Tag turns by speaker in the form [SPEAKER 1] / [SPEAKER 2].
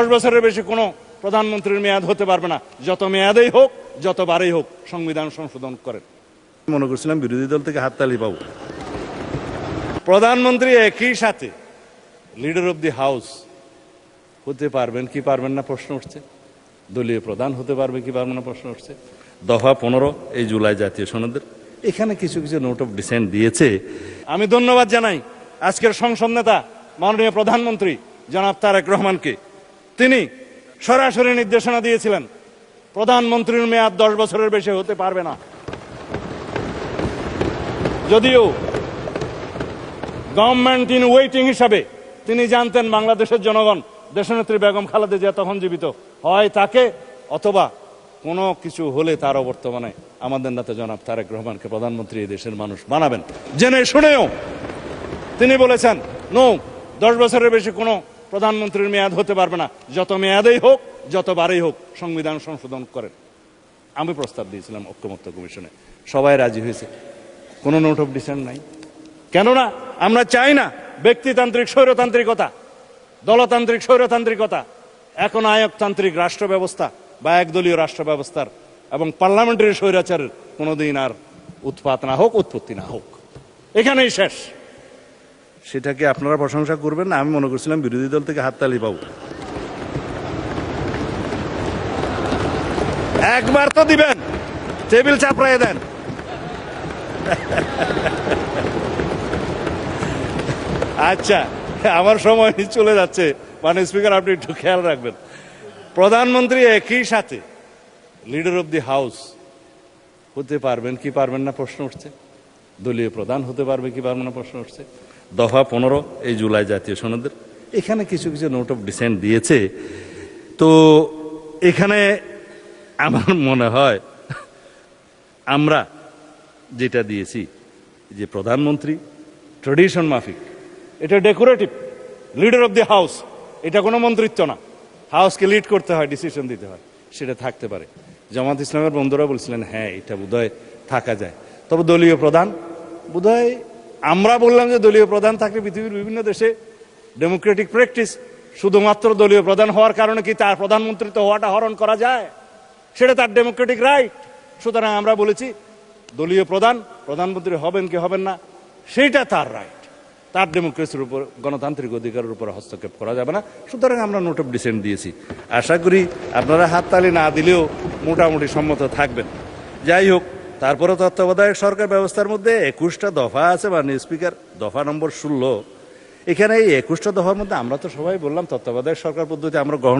[SPEAKER 1] 10 বছরের বেশি কোনো প্রধানমন্ত্রীর মেয়াদ হতে পারবে না, যত মেয়াদেই হোক, যতবারই হোক সংবিধান সংশোধন করেন। মনে করছিলাম বিরোধী দল থেকে হাততালি পাবো। প্রধানমন্ত্রী একই সাথে লিডার অব দি হাউস হতে পারবেন কি পারবেন না প্রশ্ন উঠছে, দলীয় প্রধান হতে পারবে কি পারবে না প্রশ্ন উঠছে। দফা 15 এই জুলাই জাতীয় সনদের এখানে কিছু কিছু নোট অফ ডিসেন্ট দিয়েছে। আমি ধন্যবাদ জানাই আজকের সংসদ নেতা মাননীয় প্রধানমন্ত্রী জনাব তারেক রহমানকে। তিনি সরাসরি নির্দেশনা দিয়েছিলেন প্রধানমন্ত্রীর মেয়াদ 10 বছরের বেশি হতে পারবে না। যদিও গভর্নমেন্ট ইন ওয়েটিং হিসাবে তিনি জানতেন বাংলাদেশের জনগণ দেশনেত্রী বেগম খালেদা জিয়া তখন জীবিত, হয় তাকে অথবা কোনো কিছু হলে তার অবর্তমানে আমাদের নেতা জনাব তারেক রহমানকে প্রধানমন্ত্রী এই দেশের মানুষ বানাবেন। জেনে শুনেও তিনি বলেছেন নো, 10 বছরের বেশি কোনো প্রধানমন্ত্রীর মেয়াদ হতে পারবে না, যত মেয়াদেই হোক, যতবারই হোক সংবিধান সংশোধন করেন। আমি প্রস্তাব দিয়েছিলাম ঐকমত্য কমিশনে, সবাই রাজি হয়েছে, কোনো নোট অফ ডিসেন্ট নাই। কেননা আমরা চাই না ব্যক্তিতান্ত্রিক স্বৈরতান্ত্রিকতা, দলতান্ত্রিক স্বৈরতান্ত্রিকতা, এখন আয়কতান্ত্রিক রাষ্ট্র ব্যবস্থা বা একদলীয় রাষ্ট্র ব্যবস্থার এবং পার্লামেন্টারি স্বৈরাচারের কোনোদিন আর উৎপাত না হোক, উৎপত্তি না হোক, এখানেই শেষ। সেটাকে আপনারা প্রশংসা করবেন না, আমি মনে করছিলাম বিরোধী দল থেকে হাততালি পাবো। একবার তো দিবেন, টেবিল চাপড়ায় দেন। আচ্ছা, আমার সময় চলে যাচ্ছে, মানে স্পিকার আপনি একটু খেয়াল রাখবেন। প্রধানমন্ত্রী একই সাথে লিডার অব দি হাউস হতে পারবেন কি পারবেন না প্রশ্ন উঠছে, দলীয় প্রধান হতে পারবে কি পারবে না প্রশ্ন উঠছে। দফা 15 এই জুলাই জাতীয় সনদের এখানে কিছু কিছু নোট অফ ডিসেন্ট দিয়েছে। তো এখানে আমার মনে হয় আমরা যেটা দিয়েছি যে প্রধানমন্ত্রী ট্রেডিশন মাফিক, এটা decorative, leader of the house, এটা কোনো মন্ত্রিত্ব না, হাউসকে লিড করতে হয়, ডিসিশন দিতে হয়, সেটা থাকতে পারে। জামাত ইসলামের বন্ধুরা বলছিলেন হ্যাঁ এটা বোধহয় থাকা যায়, তবে দলীয় প্রধান বোধহয়, আমরা বললাম যে দলীয় প্রধান থাকলে পৃথিবীর বিভিন্ন দেশে ডেমোক্রেটিক প্র্যাকটিস, শুধুমাত্র দলীয় প্রধান হওয়ার কারণে কি তার প্রধানমন্ত্রিত্ব হওয়াটা হরণ করা যায়? সেটা তার ডেমোক্রেটিক রাইট। সুতরাং আমরা বলেছি দলীয় প্রধান প্রধানমন্ত্রী হবেন কি হবেন না সেইটা তার রাইট, তার ডেমোক্রেসির উপর, গণতান্ত্রিক অধিকারের উপর হস্তক্ষেপ করা যাবে না। সুতরাং আমরা নোট অফ ডিসেন্ট দিয়েছি। আশা করি আপনারা হাততালি না দিলেও মোটামুটি সম্মত থাকবেন। যাই হোক, তারপরে তত্ত্বাবধায়ক সরকার ব্যবস্থার মধ্যে 21টা দফা আছে, মানে স্পিকার দফা নম্বর 16। এখানে এই 21টা দফার মধ্যে আমরা তো সবাই বললাম তত্ত্বাবধায়ক সরকার পদ্ধতি আমরা গ্রহণ